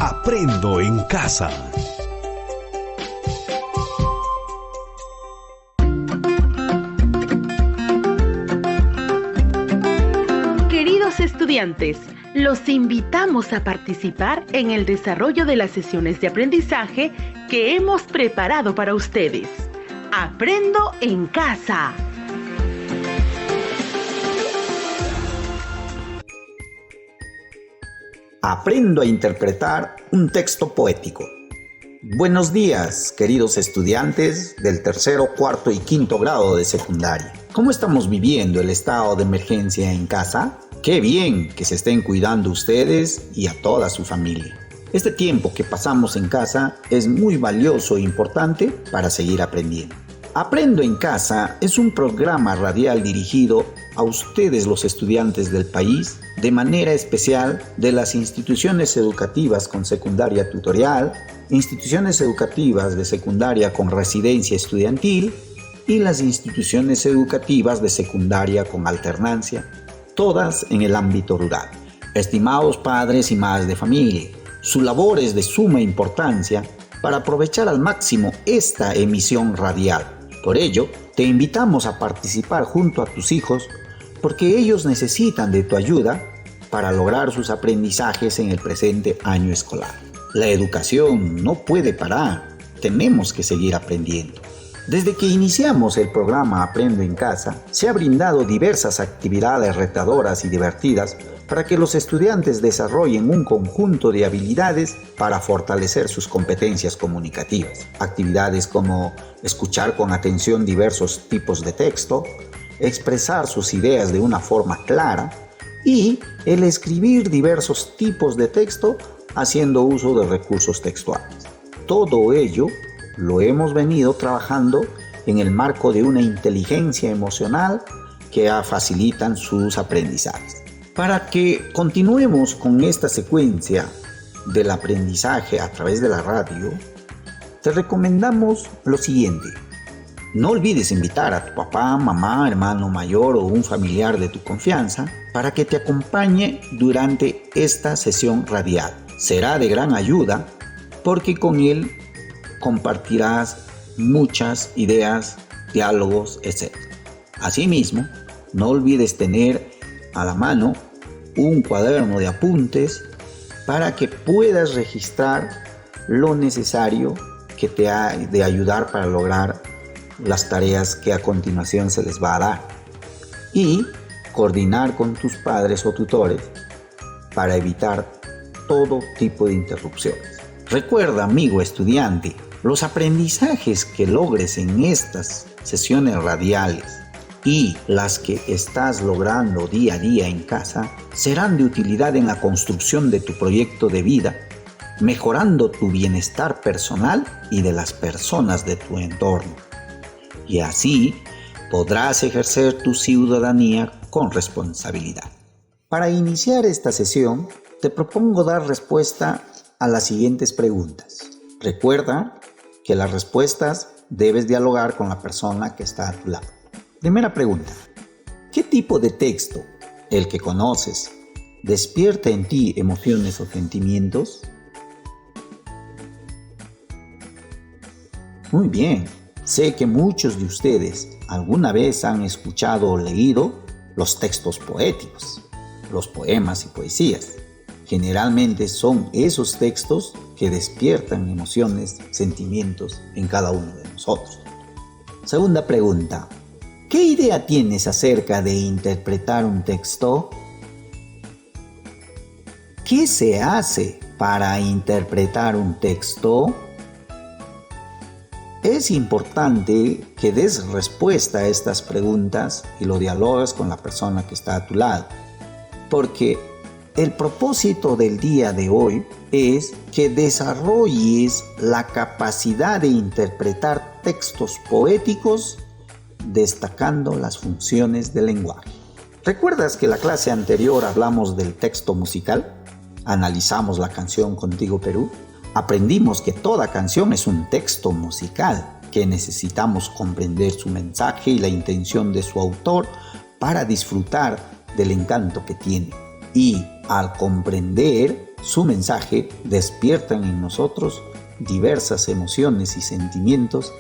Aprendo en casa. Queridos estudiantes, los invitamos a participar en el desarrollo de las sesiones de aprendizaje que hemos preparado para ustedes. Aprendo en casa. Aprendo a interpretar un texto poético. Buenos días, queridos estudiantes del tercero, cuarto y quinto grado de secundaria. ¿Cómo estamos viviendo el estado de emergencia en casa? Qué bien que se estén cuidando ustedes y a toda su familia. Este tiempo que pasamos en casa es muy valioso e importante para seguir aprendiendo. Aprendo en casa es un programa radial dirigido a ustedes, los estudiantes del país, de manera especial de las instituciones educativas con secundaria tutorial, instituciones educativas de secundaria con residencia estudiantil y las instituciones educativas de secundaria con alternancia, todas en el ámbito rural. Estimados padres y madres de familia, su labor es de suma importancia para aprovechar al máximo esta emisión radial. Por ello, te invitamos a participar junto a tus hijos porque ellos necesitan de tu ayuda para lograr sus aprendizajes en el presente año escolar. La educación no puede parar, tenemos que seguir aprendiendo. Desde que iniciamos el programa Aprendo en Casa, se ha brindado diversas actividades retadoras y divertidas para que los estudiantes desarrollen un conjunto de habilidades para fortalecer sus competencias comunicativas. Actividades como escuchar con atención diversos tipos de texto, expresar sus ideas de una forma clara y el escribir diversos tipos de texto haciendo uso de recursos textuales. Todo ello lo hemos venido trabajando en el marco de una inteligencia emocional que facilitan sus aprendizajes. Para que continuemos con esta secuencia del aprendizaje a través de la radio, te recomendamos lo siguiente. No olvides invitar a tu papá, mamá, hermano mayor o un familiar de tu confianza para que te acompañe durante esta sesión radial. Será de gran ayuda porque con él compartirás muchas ideas, diálogos, etc. Asimismo, no olvides tener a la mano un cuaderno de apuntes para que puedas registrar lo necesario que te ha de ayudar para lograr las tareas que a continuación se les va a dar y coordinar con tus padres o tutores para evitar todo tipo de interrupciones. Recuerda, amigo estudiante, los aprendizajes que logres en estas sesiones radiales y las que estás logrando día a día en casa serán de utilidad en la construcción de tu proyecto de vida, mejorando tu bienestar personal y de las personas de tu entorno. Y así podrás ejercer tu ciudadanía con responsabilidad. Para iniciar esta sesión, te propongo dar respuesta a las siguientes preguntas. Recuerda que las respuestas debes dialogar con la persona que está a tu lado. Primera pregunta. ¿Qué tipo de texto, el que conoces, despierta en ti emociones o sentimientos? Muy bien. Sé que muchos de ustedes alguna vez han escuchado o leído los textos poéticos, los poemas y poesías. Generalmente son esos textos que despiertan emociones, sentimientos en cada uno de nosotros. Segunda pregunta. ¿Qué idea tienes acerca de interpretar un texto? ¿Qué se hace para interpretar un texto? Es importante que des respuesta a estas preguntas y lo dialogues con la persona que está a tu lado, porque el propósito del día de hoy es que desarrolles la capacidad de interpretar textos poéticos destacando las funciones del lenguaje. ¿Recuerdas que la clase anterior hablamos del texto musical? Analizamos la canción Contigo Perú. Aprendimos que toda canción es un texto musical, que necesitamos comprender su mensaje y la intención de su autor para disfrutar del encanto que tiene. y al comprender su mensaje despiertan en nosotros diversas emociones y sentimientos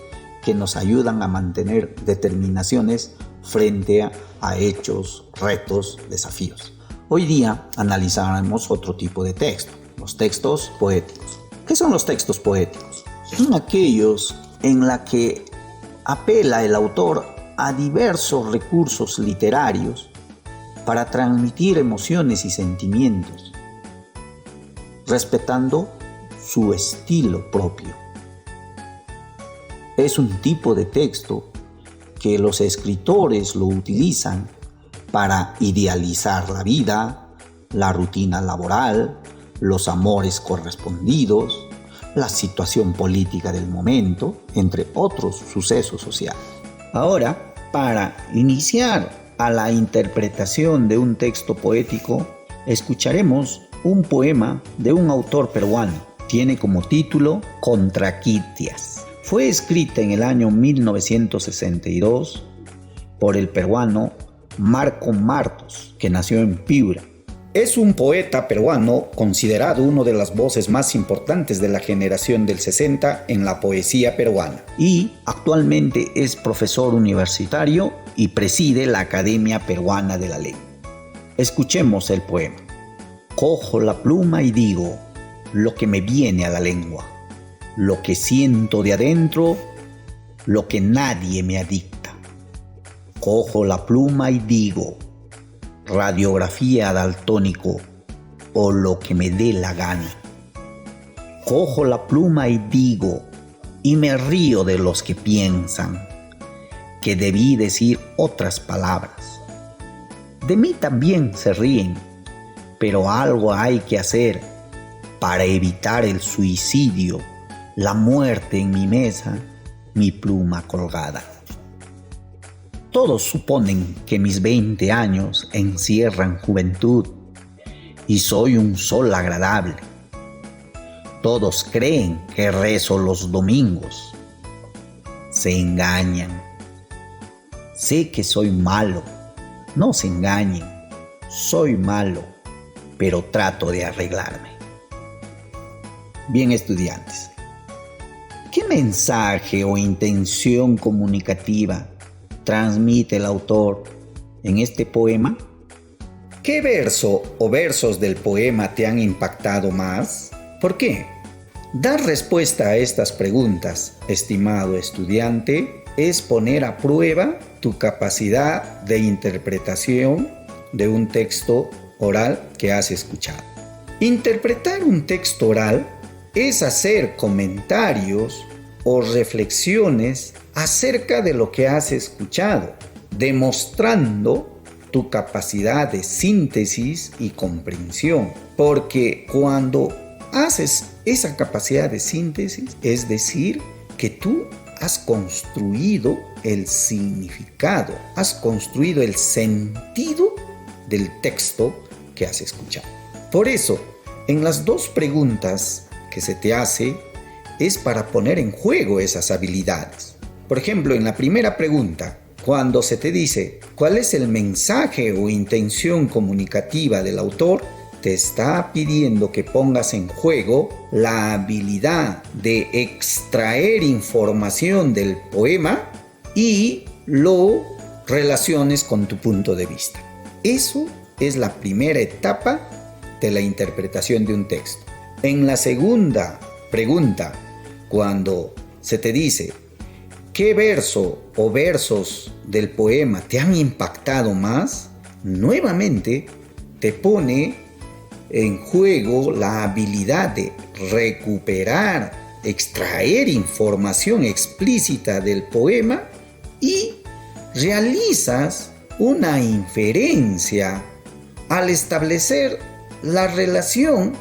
que nos ayudan a mantener determinaciones frente a hechos, retos, desafíos. Hoy día analizaremos otro tipo de texto, los textos poéticos. ¿Qué son los textos poéticos? Son aquellos en la que apela el autor a diversos recursos literarios para transmitir emociones y sentimientos, respetando su estilo propio. Es un tipo de texto que los escritores lo utilizan para idealizar la vida, la rutina laboral, los amores correspondidos, la situación política del momento, entre otros sucesos sociales. Ahora, para iniciar a la interpretación de un texto poético, escucharemos un poema de un autor peruano. Tiene como título Contraquitias. Fue escrita en el año 1962 por el peruano Marco Martos, que nació en Piura. Es un poeta peruano considerado una de las voces más importantes de la generación del 60 en la poesía peruana y actualmente es profesor universitario y preside la Academia Peruana de la Lengua. Escuchemos el poema. Cojo la pluma y digo lo que me viene a la lengua, lo que siento de adentro, lo que nadie me dicta. Cojo la pluma y digo radiografía daltónico o lo que me dé la gana. Cojo la pluma y digo y me río de los que piensan que debí decir otras palabras. De mí también se ríen, pero algo hay que hacer para evitar el suicidio, la muerte en mi mesa, mi pluma colgada. Todos suponen que mis 20 años encierran juventud y soy un sol agradable. Todos creen que rezo los domingos. Se engañan. Sé que soy malo. No se engañen. Soy malo, pero trato de arreglarme. Bien, estudiantes, ¿qué mensaje o intención comunicativa transmite el autor en este poema? ¿Qué verso o versos del poema te han impactado más? ¿Por qué? Dar respuesta a estas preguntas, estimado estudiante, es poner a prueba tu capacidad de interpretación de un texto oral que has escuchado. Interpretar un texto oral es hacer comentarios o reflexiones acerca de lo que has escuchado, demostrando tu capacidad de síntesis y comprensión. Porque cuando haces esa capacidad de síntesis, es decir, que tú has construido el significado, has construido el sentido del texto que has escuchado. Por eso, en las dos preguntas que se te hace, es para poner en juego esas habilidades. Por ejemplo, en la primera pregunta, cuando se te dice cuál es el mensaje o intención comunicativa del autor, te está pidiendo que pongas en juego la habilidad de extraer información del poema y lo relaciones con tu punto de vista. Eso es la primera etapa de la interpretación de un texto. En la segunda pregunta, cuando se te dice ¿qué verso o versos del poema te han impactado más? Nuevamente te pone en juego la habilidad de recuperar, extraer información explícita del poema y realizas una inferencia al establecer la relación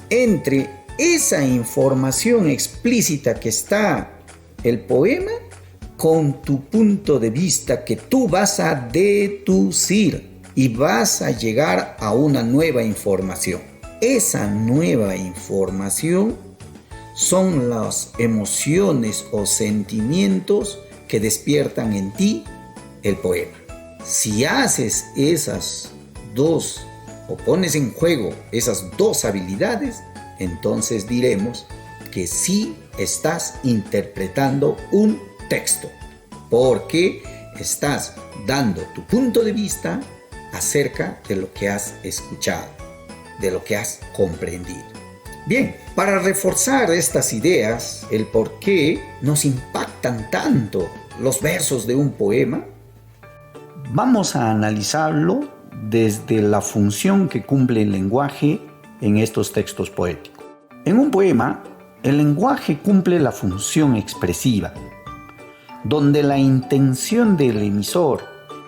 entre esa información explícita que está el poema con tu punto de vista que tú vas a deducir y vas a llegar a una nueva información. Esa nueva información son las emociones o sentimientos que despiertan en ti el poema. Si haces esas dos o pones en juego esas dos habilidades, entonces diremos que sí estás interpretando un texto, porque estás dando tu punto de vista acerca de lo que has escuchado, de lo que has comprendido. Bien, para reforzar estas ideas, el por qué nos impactan tanto los versos de un poema, vamos a analizarlo desde la función que cumple el lenguaje en estos textos poéticos. En un poema, el lenguaje cumple la función expresiva, donde la intención del emisor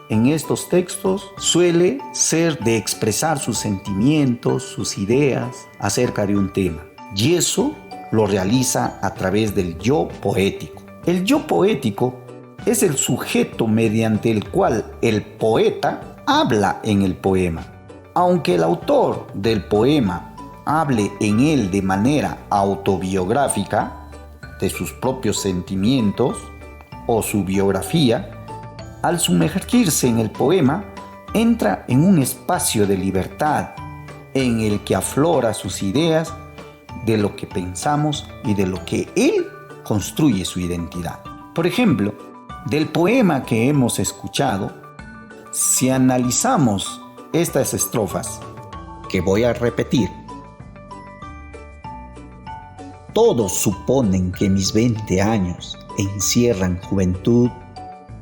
en estos textos suele ser de expresar sus sentimientos, sus ideas acerca de un tema. Y eso lo realiza a través del yo poético. El yo poético es el sujeto mediante el cual el poeta habla en el poema. Aunque el autor del poema hable en él de manera autobiográfica, de sus propios sentimientos o su biografía, al sumergirse en el poema, entra en un espacio de libertad en el que aflora sus ideas de lo que pensamos y de lo que él construye su identidad. Por ejemplo, del poema que hemos escuchado, si analizamos estas estrofas que voy a repetir: todos suponen que mis 20 años encierran juventud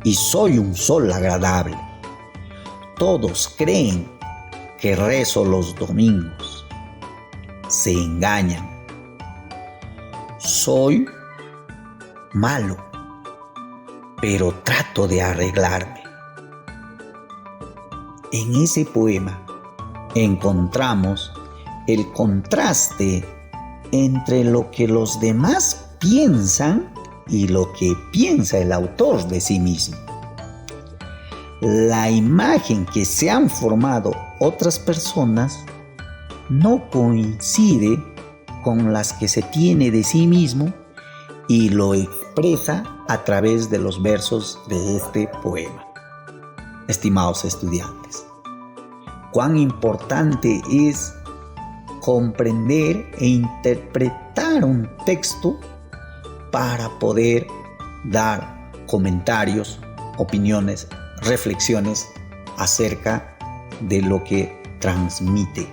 y soy un sol agradable. Todos creen que rezo los domingos. Se engañan. Soy malo, pero trato de arreglarme. En ese poema encontramos el contraste entre lo que los demás piensan y lo que piensa el autor de sí mismo. La imagen que se han formado otras personas no coincide con las que se tiene de sí mismo y lo expresa a través de los versos de este poema. Estimados estudiantes, cuán importante es comprender e interpretar un texto para poder dar comentarios, opiniones, reflexiones acerca de lo que transmite.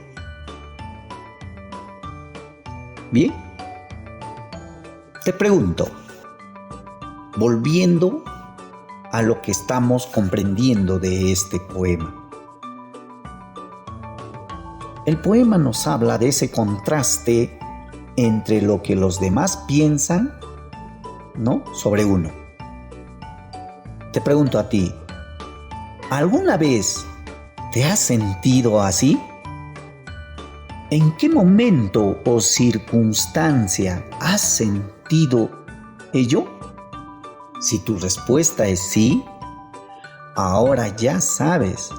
Bien, te pregunto, volviendo a lo que estamos comprendiendo de este poema. El poema nos habla de ese contraste entre lo que los demás piensan, ¿no?, sobre uno. Te pregunto a ti, ¿alguna vez te has sentido así? ¿En qué momento o circunstancia has sentido ello? Si tu respuesta es sí, ahora ya sabes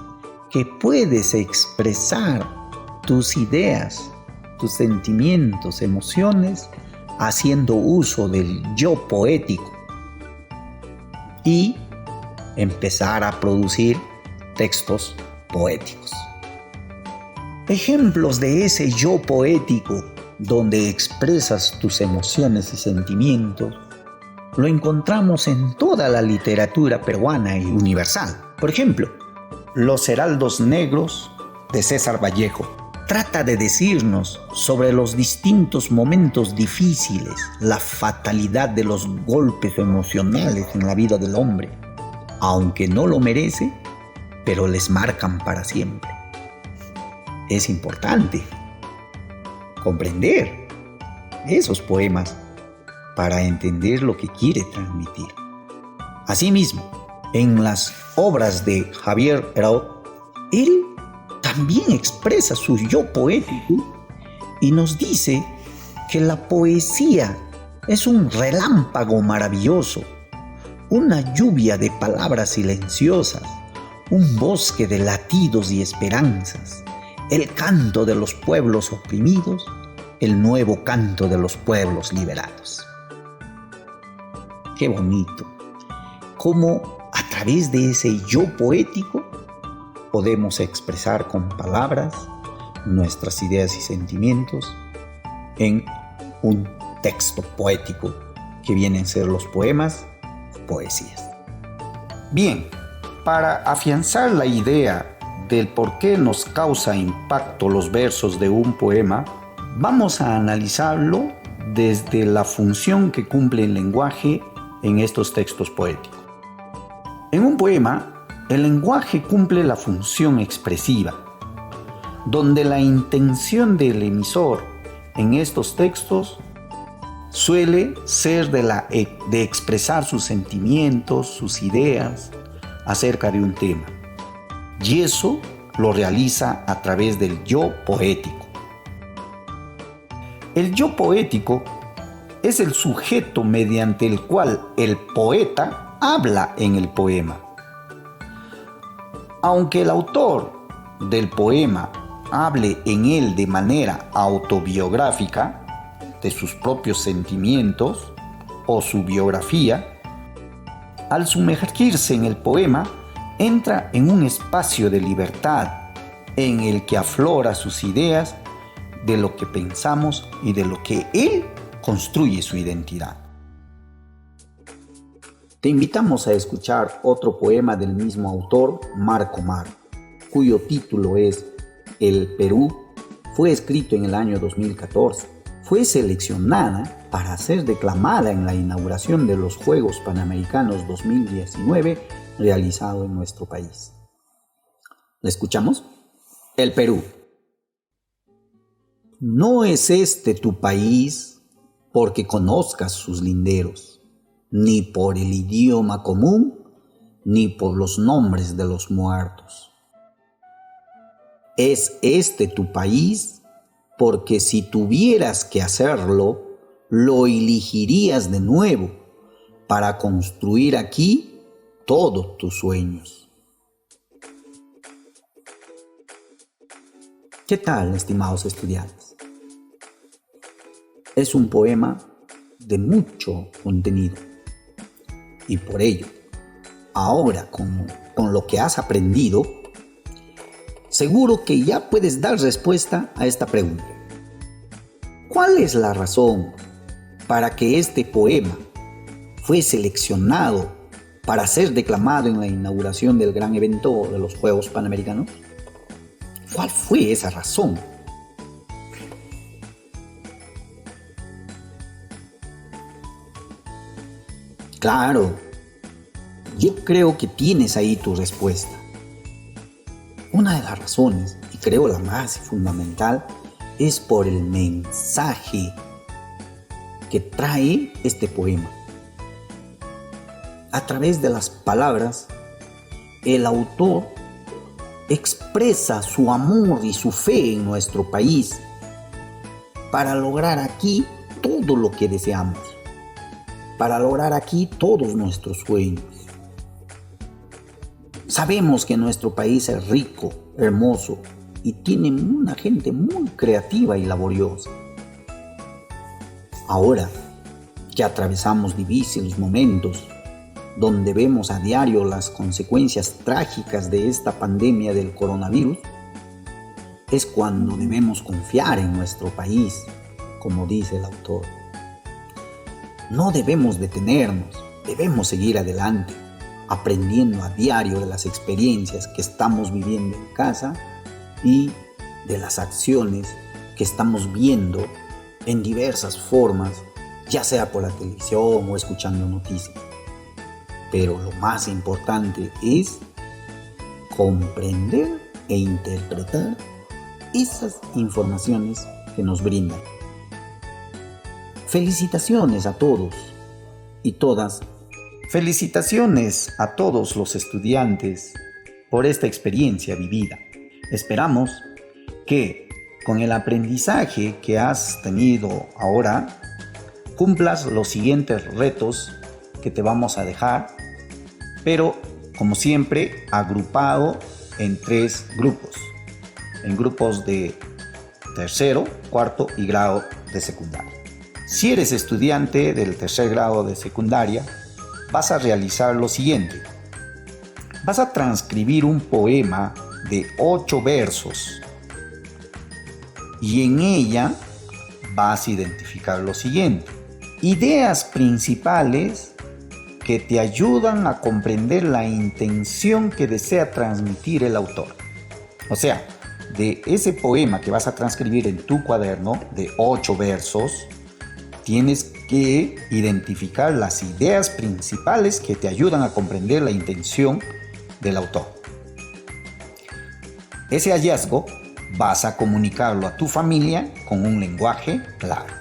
que puedes expresar tus ideas, tus sentimientos, emociones, haciendo uso del yo poético y empezar a producir textos poéticos. Ejemplos de ese yo poético donde expresas tus emociones y sentimientos lo encontramos en toda la literatura peruana y universal. Por ejemplo, Los Heraldos Negros de César Vallejo trata de decirnos sobre los distintos momentos difíciles, la fatalidad de los golpes emocionales en la vida del hombre, aunque no lo merece, pero les marcan para siempre. Es importante comprender esos poemas para entender lo que quiere transmitir. Asimismo, en las obras de Javier Heró, él también expresa su yo poético y nos dice que la poesía es un relámpago maravilloso, una lluvia de palabras silenciosas, un bosque de latidos y esperanzas, el canto de los pueblos oprimidos, el nuevo canto de los pueblos liberados. Qué bonito, cómo a través de ese yo poético podemos expresar con palabras nuestras ideas y sentimientos en un texto poético que vienen a ser los poemas o poesías. Bien, para afianzar la idea del por qué nos causa impacto los versos de un poema, vamos a analizarlo desde la función que cumple el lenguaje en estos textos poéticos. En un poema, el lenguaje cumple la función expresiva, donde la intención del emisor en estos textos suele ser de expresar sus sentimientos, sus ideas acerca de un tema. Y eso lo realiza a través del yo poético. El yo poético es el sujeto mediante el cual el poeta habla en el poema. Aunque el autor del poema hable en él de manera autobiográfica, de sus propios sentimientos o su biografía, al sumergirse en el poema, entra en un espacio de libertad en el que aflora sus ideas de lo que pensamos y de lo que él construye su identidad. Te invitamos a escuchar otro poema del mismo autor, Marco Mar, cuyo título es El Perú. Fue escrito en el año 2014. Fue seleccionada para ser declamada en la inauguración de los Juegos Panamericanos 2019 realizado en nuestro país. ¿La escuchamos? El Perú. No es este tu país porque conozcas sus linderos, ni por el idioma común, ni por los nombres de los muertos. Es este tu país porque si tuvieras que hacerlo, lo elegirías de nuevo para construir aquí todos tus sueños. ¿Qué tal, estimados estudiantes? Es un poema de mucho contenido y por ello, ahora con lo que has aprendido, seguro que ya puedes dar respuesta a esta pregunta. ¿Cuál es la razón para que este poema fue seleccionado para ser declamado en la inauguración del gran evento de los Juegos Panamericanos? ¿Cuál fue esa razón? Claro, yo creo que tienes ahí tu respuesta. Una de las razones, y creo la más fundamental, es por el mensaje que trae este poema. A través de las palabras, el autor expresa su amor y su fe en nuestro país para lograr aquí todo lo que deseamos, para lograr aquí todos nuestros sueños. Sabemos que nuestro país es rico, hermoso y tiene una gente muy creativa y laboriosa. Ahora que atravesamos difíciles momentos donde vemos a diario las consecuencias trágicas de esta pandemia del coronavirus, es cuando debemos confiar en nuestro país, como dice el autor. No debemos detenernos, debemos seguir adelante, aprendiendo a diario de las experiencias que estamos viviendo en casa y de las acciones que estamos viendo en diversas formas, ya sea por la televisión o escuchando noticias. Pero lo más importante es comprender e interpretar esas informaciones que nos brindan. Felicitaciones a todos y todas. Felicitaciones a todos los estudiantes por esta experiencia vivida. Esperamos que con el aprendizaje que has tenido ahora, cumplas los siguientes retos que te vamos a dejar, pero como siempre agrupado en 3 grupos, en grupos de tercero, cuarto y grado de secundaria. Si eres estudiante del tercer grado de secundaria, vas a realizar lo siguiente. Vas a transcribir un poema de 8 versos y en ella vas a identificar lo siguiente: ideas principales que te ayudan a comprender la intención que desea transmitir el autor. O sea, de ese poema que vas a transcribir en tu cuaderno de 8 versos, tienes que identificar las ideas principales que te ayudan a comprender la intención del autor. Ese hallazgo vas a comunicarlo a tu familia con un lenguaje claro.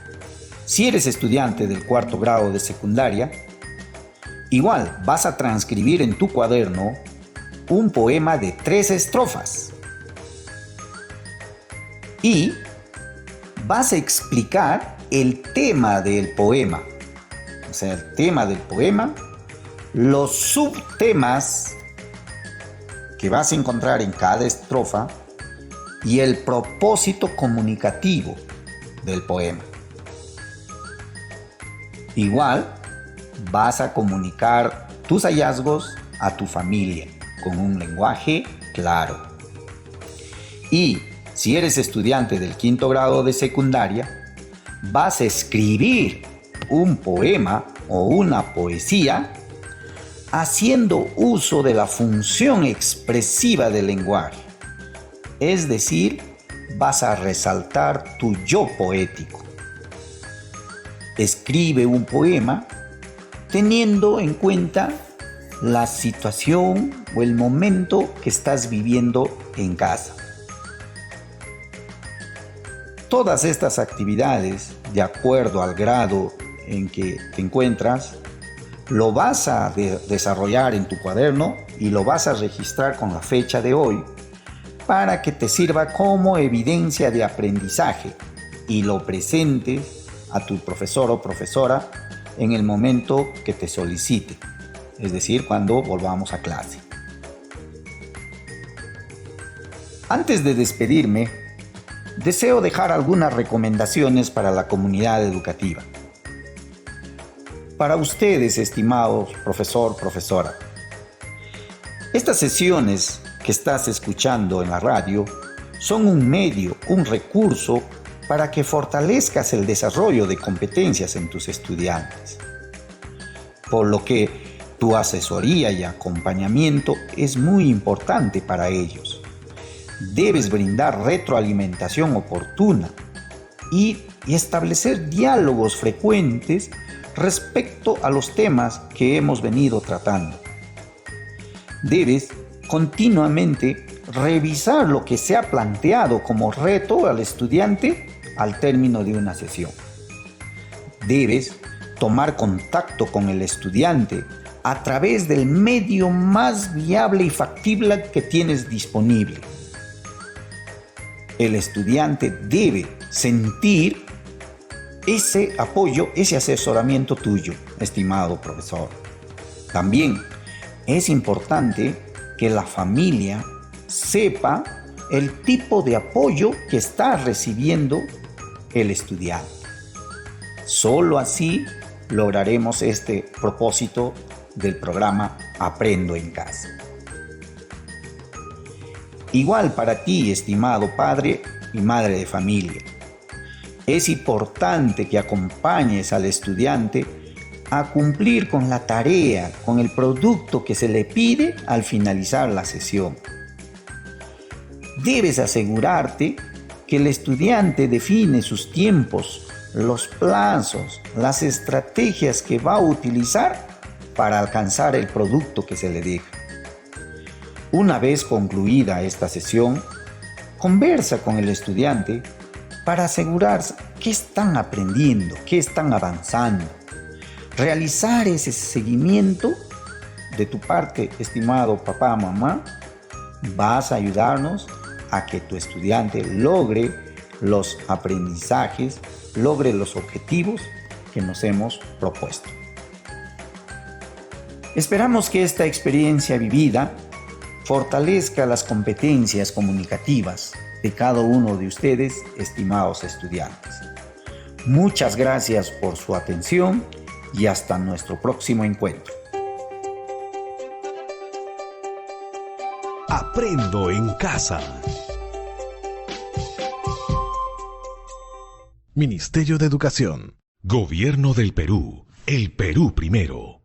Si eres estudiante del 4º grado de secundaria, igual vas a transcribir en tu cuaderno un poema de 3 estrofas. Y vas a explicar el tema del poema. O sea, el tema del poema, los subtemas que vas a encontrar en cada estrofa y el propósito comunicativo del poema. Igual, vas a comunicar tus hallazgos a tu familia con un lenguaje claro. Y si eres estudiante del 5º grado de secundaria, vas a escribir un poema o una poesía haciendo uso de la función expresiva del lenguaje. Es decir, vas a resaltar tu yo poético. Escribe un poema teniendo en cuenta la situación o el momento que estás viviendo en casa. Todas estas actividades, de acuerdo al grado en que te encuentras, lo vas a desarrollar en tu cuaderno y lo vas a registrar con la fecha de hoy para que te sirva como evidencia de aprendizaje y lo presentes a tu profesor o profesora en el momento que te solicite, es decir, cuando volvamos a clase. Antes de despedirme, deseo dejar algunas recomendaciones para la comunidad educativa. Para ustedes, estimados profesor, profesora, estas sesiones que estás escuchando en la radio son un medio, un recurso para que fortalezcas el desarrollo de competencias en tus estudiantes. Por lo que tu asesoría y acompañamiento es muy importante para ellos. Debes brindar retroalimentación oportuna y establecer diálogos frecuentes respecto a los temas que hemos venido tratando. Debes continuamente revisar lo que se ha planteado como reto al estudiante al término de una sesión. Debes tomar contacto con el estudiante a través del medio más viable y factible que tienes disponible. El estudiante debe sentir ese apoyo, ese asesoramiento tuyo, estimado profesor. También es importante que la familia sepa el tipo de apoyo que está recibiendo el estudiante. Solo así lograremos este propósito del programa Aprendo en Casa. Igual para ti, estimado padre y madre de familia, es importante que acompañes al estudiante a cumplir con la tarea, con el producto que se le pide al finalizar la sesión. Debes asegurarte que el estudiante define sus tiempos, los plazos, las estrategias que va a utilizar para alcanzar el producto que se le deja. Una vez concluida esta sesión, conversa con el estudiante para asegurarse qué están aprendiendo, qué están avanzando. Realizar ese seguimiento de tu parte, estimado papá, mamá, vas a ayudarnos a que tu estudiante logre los aprendizajes, logre los objetivos que nos hemos propuesto. Esperamos que esta experiencia vivida fortalezca las competencias comunicativas de cada uno de ustedes, estimados estudiantes. Muchas gracias por su atención y hasta nuestro próximo encuentro. Aprendo en Casa. Ministerio de Educación. Gobierno del Perú. El Perú primero.